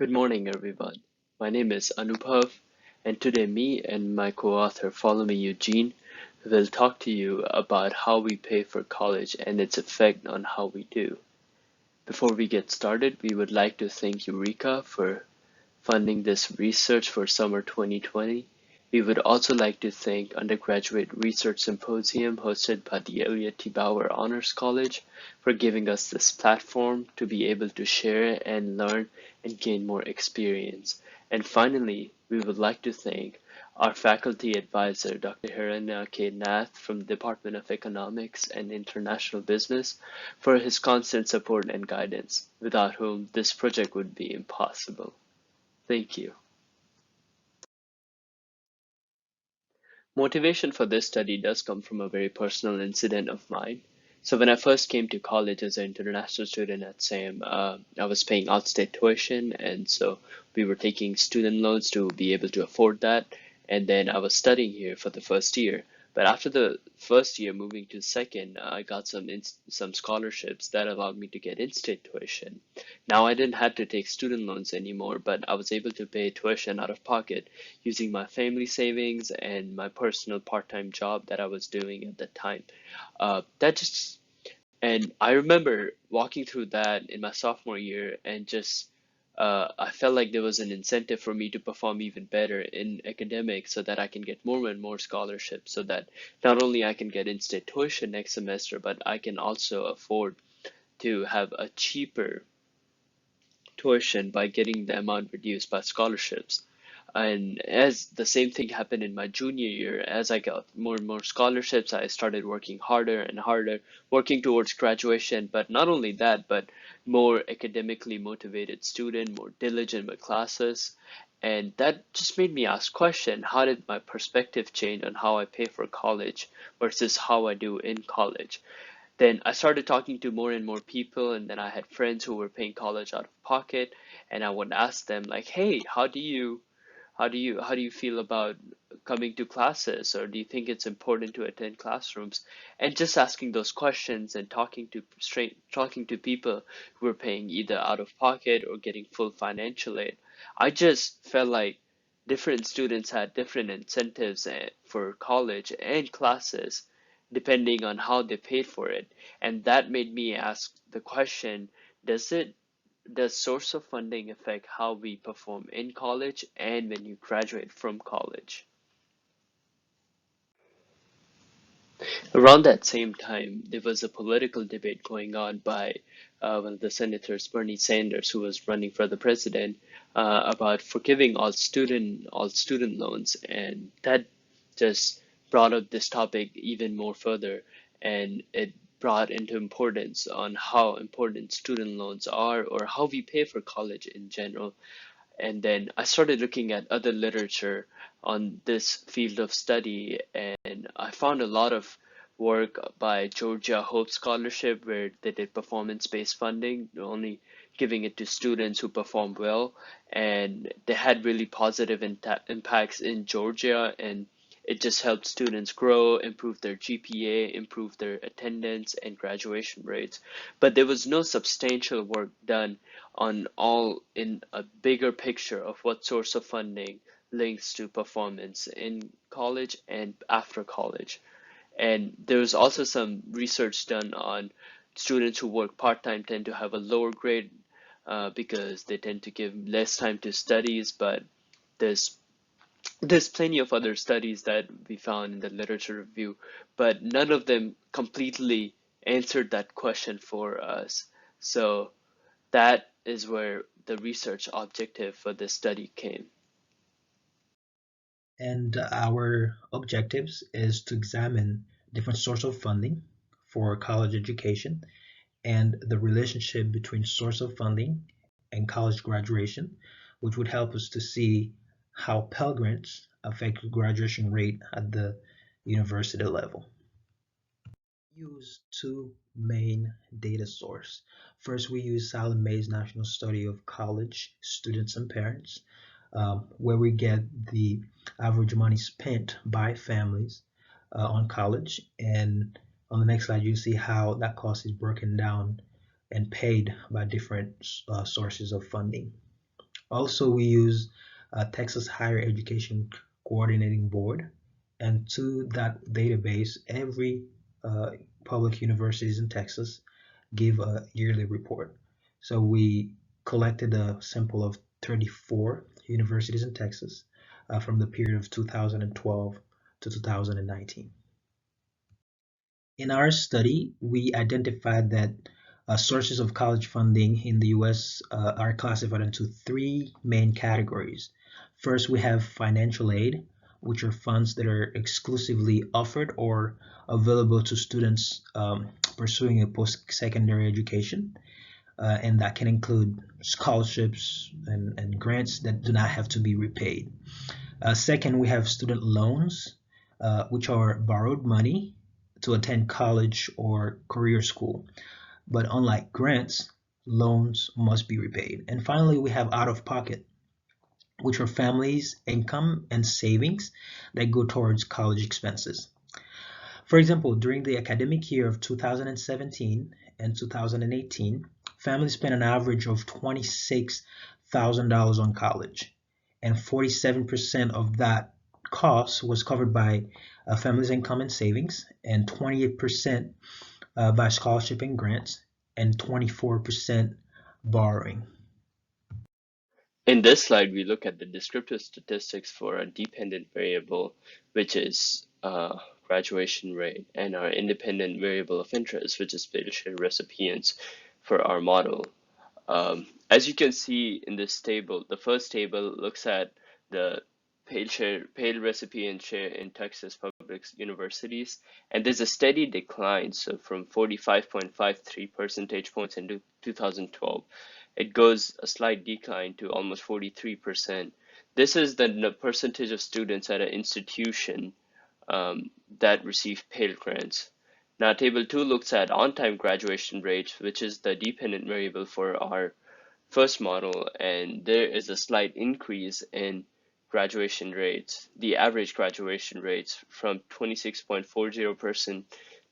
Good morning, everyone. My name is Anuhbav, and today me and my co-author Falomy Eugene will talk to you about how we pay for college and its effect on how we do. Before we get started, we would like to thank Eureka for funding this research for summer 2020. We would also like to thank Undergraduate Research Symposium hosted by the Elliott T. Bauer Honors College for giving us this platform to be able to share and learn and gain more experience. And finally, we would like to thank our faculty advisor, Dr. Hiranya K. Nath from the Department of Economics and International Business for his constant support and guidance, without whom this project would be impossible. Thank you. Motivation for this study does come from a very personal incident of mine. So when I first came to college as an international student at SAM, I was paying outstate tuition, and so we were taking student loans to be able to afford that. And then I was studying here for the first year. But after the first year, moving to second, I got some scholarships that allowed me to get in-state tuition. Now I didn't have to take student loans anymore, but I was able to pay tuition out of pocket using my family savings and my personal part-time job that I was doing at the time. That just and I remember walking through that in my sophomore year and just I felt like there was an incentive for me to perform even better in academics so that I can get more and more scholarships so that not only I can get in-state tuition next semester, but I can also afford to have a cheaper tuition by getting the amount reduced by scholarships. And as the same thing happened in my junior year, as I got more and more scholarships, I started working harder and harder, working towards graduation. But not only that, but more academically motivated student, more diligent with classes. And that just made me ask question, how did my perspective change on how I pay for college versus how I do in college? Then I started talking to more and more people, and then I had friends who were paying college out of pocket, and I would ask them like, "Hey, how do you feel about coming to classes, or do you think it's important to attend classrooms?" And just asking those questions and talking to people who were paying either out of pocket or getting full financial aid, I just felt like different students had different incentives for college and classes depending on how they paid for it. And that made me ask the question, does it does source of funding affect how we perform in college and when you graduate from college? Around that same time, there was a political debate going on by one of the senators, Bernie Sanders, who was running for the president, about forgiving all student loans, and that just brought up this topic even more further, and it brought into importance on how important student loans are or how we pay for college in general. And then I started looking at other literature on this field of study, and I found a lot of work by Georgia Hope Scholarship where they did performance-based funding, only giving it to students who performed well, and they had really positive impacts in Georgia, and it just helped students grow, improve their GPA, improve their attendance and graduation rates. But there was no substantial work done on all in a bigger picture of what source of funding links to performance in college and after college. And there was also some research done on students who work part-time tend to have a lower grade because they tend to give less time to studies, but there's there's plenty of other studies that we found in the literature review, but none of them completely answered that question for us. So that is where the research objective for this study came. And our objectives is to examine different sources of funding for college education and the relationship between source of funding and college graduation, which would help us to see how Pell Grants affect graduation rate at the university level. We use two main data sources. First, we use Sallie Mae's National Study of College Students and Parents, where we get the average money spent by families on college. And on the next slide, you see how that cost is broken down and paid by different sources of funding. Also, we use Texas Higher Education Coordinating Board, and to that database, every uh, public universities in Texas give a yearly report. So we collected a sample of 34 universities in Texas from the period of 2012 to 2019. In our study, we identified that sources of college funding in the US are classified into three main categories. First, we have financial aid, which are funds that are exclusively offered or available to students pursuing a post secondary education. And that can include scholarships and grants that do not have to be repaid. Second, we have student loans, which are borrowed money to attend college or career school. But unlike grants, loans must be repaid. And finally, we have out of pocket, which are families' income and savings that go towards college expenses. For example, during the academic year of 2017 and 2018, families spent an average of $26,000 on college, and 47% of that cost was covered by families' income and savings, and 28% by scholarship and grants, and 24% borrowing. In this slide, we look at the descriptive statistics for a dependent variable, which is graduation rate, and our independent variable of interest, which is Pell share recipients for our model. As you can see in this table, the first table looks at the Pell recipient share in Texas public universities, and there's a steady decline. So from 45.53 percentage points in 2012, it goes a slight decline to almost 43%. This is the percentage of students at an institution that receive Pell grants. Now, table 2 looks at on-time graduation rates, which is the dependent variable for our first model, and there is a slight increase in graduation rates, the average graduation rates from 26.40%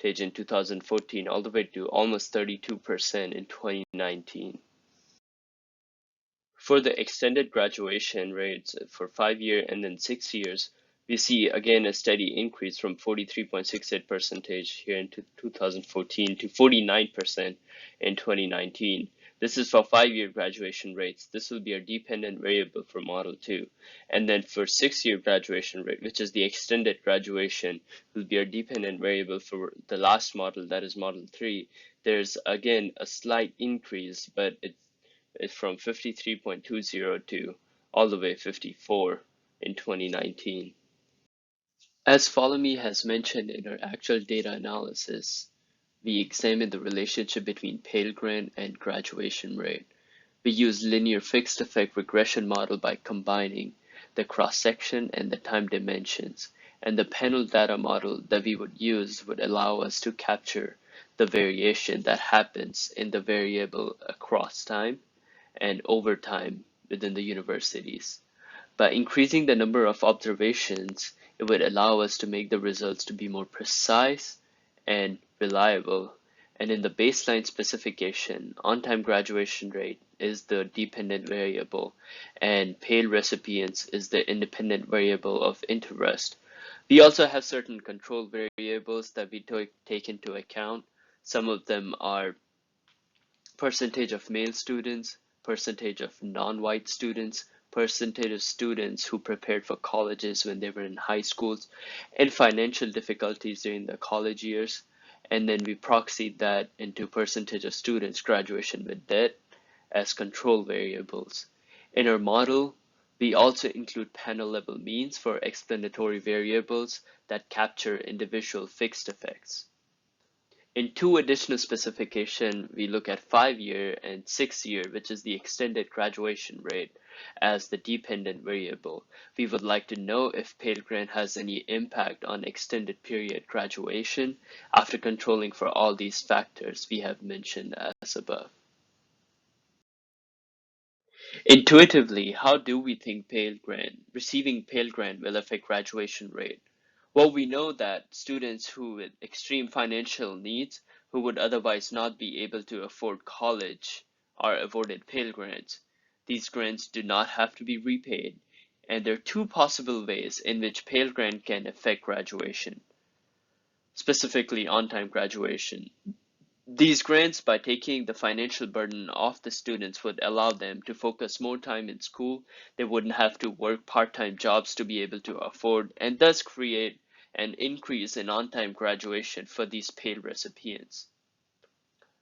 in 2014 all the way to almost 32% in 2019. For the extended graduation rates for 5 year and then 6 years, we see again a steady increase from 43.68% here in 2014 to 49% in 2019. This is for 5 year graduation rates. This will be our dependent variable for Model 2. And then for 6 year graduation rate, which is the extended graduation, will be our dependent variable for the last model, that is Model 3. There's again a slight increase, but it's from 53.20 to all the way 54 in 2019. As Falomy has mentioned in her actual data analysis, we examined the relationship between Pell grant and graduation rate. We use linear fixed effect regression model by combining the cross-section and the time dimensions, and the panel data model that we would use would allow us to capture the variation that happens in the variable across time and over time within the universities. By increasing the number of observations, it would allow us to make the results to be more precise and reliable. And in the baseline specification, on-time graduation rate is the dependent variable, and Pell recipients is the independent variable of interest. We also have certain control variables that we take into account. Some of them are percentage of male students, percentage of non-white students, percentage of students who prepared for colleges when they were in high schools, and financial difficulties during the college years. And then we proxied that into percentage of students graduation with debt as control variables. In our model, we also include panel level means for explanatory variables that capture individual fixed effects. In two additional specification, we look at 5 year and 6 year, which is the extended graduation rate, as the dependent variable. We would like to know if Pell grant has any impact on extended period graduation after controlling for all these factors we have mentioned as above. Intuitively, how do we think receiving Pell grant will affect graduation rate? Well, we know that students who with extreme financial needs, who would otherwise not be able to afford college, are awarded Pell grants. These grants do not have to be repaid, and there are two possible ways in which Pell Grant can affect graduation, specifically on-time graduation. These grants, by taking the financial burden off the students, would allow them to focus more time in school. They wouldn't have to work part-time jobs to be able to afford, and thus create an increase in on-time graduation for these Pell recipients.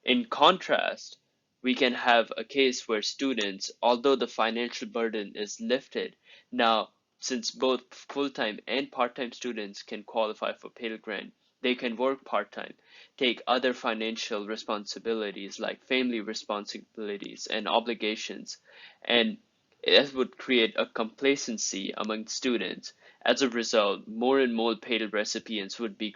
In contrast, we can have a case where students, although the financial burden is lifted, now since both full-time and part-time students can qualify for Pell Grant, they can work part-time, take other financial responsibilities like family responsibilities and obligations, and it would create a complacency among students. As a result, more and more Pell recipients would be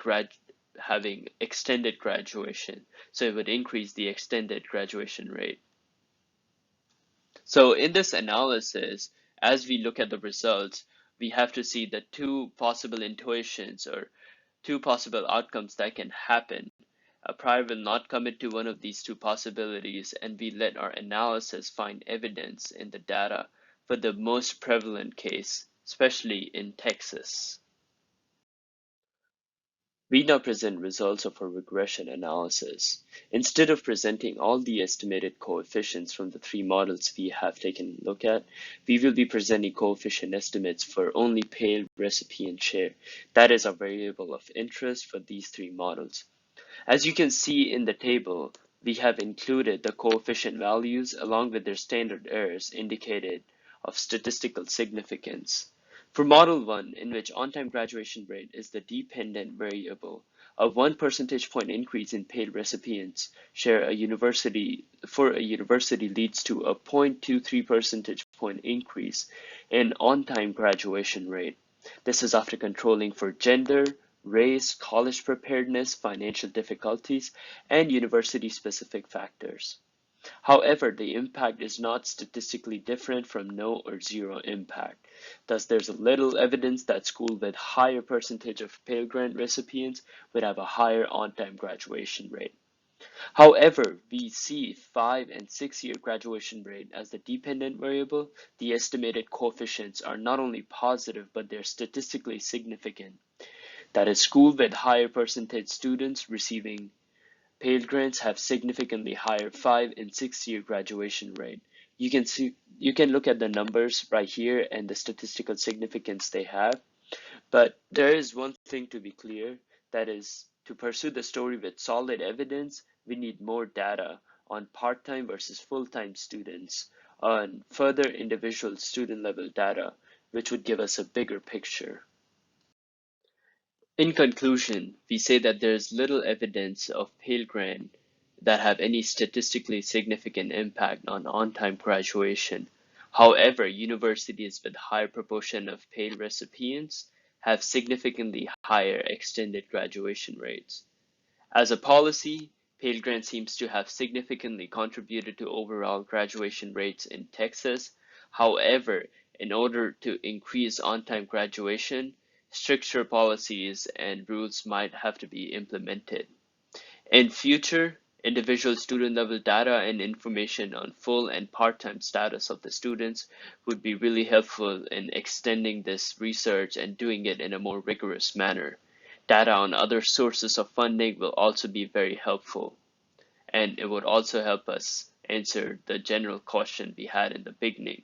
having extended graduation, so it would increase the extended graduation rate. So in this analysis, as we look at the results, we have to see the two possible intuitions or two possible outcomes that can happen. A prior will not commit to one of these two possibilities, and we let our analysis find evidence in the data for the most prevalent case, especially in Texas. We now present results of our regression analysis. Instead of presenting all the estimated coefficients from the three models we have taken a look at, we will be presenting coefficient estimates for only Pell recipient share. That is our variable of interest for these three models. As you can see in the table, we have included the coefficient values along with their standard errors indicated of statistical significance. For Model 1, in which on-time graduation rate is the dependent variable, a 1 percentage point increase in Pell recipients share for a university leads to a 0.23 percentage point increase in on-time graduation rate. This is after controlling for gender, race, college preparedness, financial difficulties, and university-specific factors. However, the impact is not statistically different from no or zero impact. Thus, there's little evidence that schools with higher percentage of Pell Grant recipients would have a higher on-time graduation rate. However, we see 5 and 6-year graduation rate as the dependent variable. The estimated coefficients are not only positive, but they're statistically significant. That is, schools with higher percentage students receiving Pell Grants have significantly higher 5 and 6-year graduation rate. You can look at the numbers right here and the statistical significance they have. But there is one thing to be clear, that is, to pursue the story with solid evidence, we need more data on part-time versus full-time students, on further individual student level data, which would give us a bigger picture. In conclusion, we say that there is little evidence of Pell Grant that have any statistically significant impact on on-time graduation. However, universities with higher proportion of Pell recipients have significantly higher extended graduation rates. As a policy, Pell Grant seems to have significantly contributed to overall graduation rates in Texas. However, in order to increase on-time graduation, stricter policies and rules might have to be implemented. In future, individual student level data and information on full and part-time status of the students would be really helpful in extending this research and doing it in a more rigorous manner. Data on other sources of funding will also be very helpful, and it would also help us answer the general question we had in the beginning.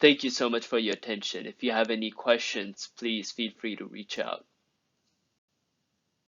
Thank you so much for your attention. If you have any questions, please feel free to reach out.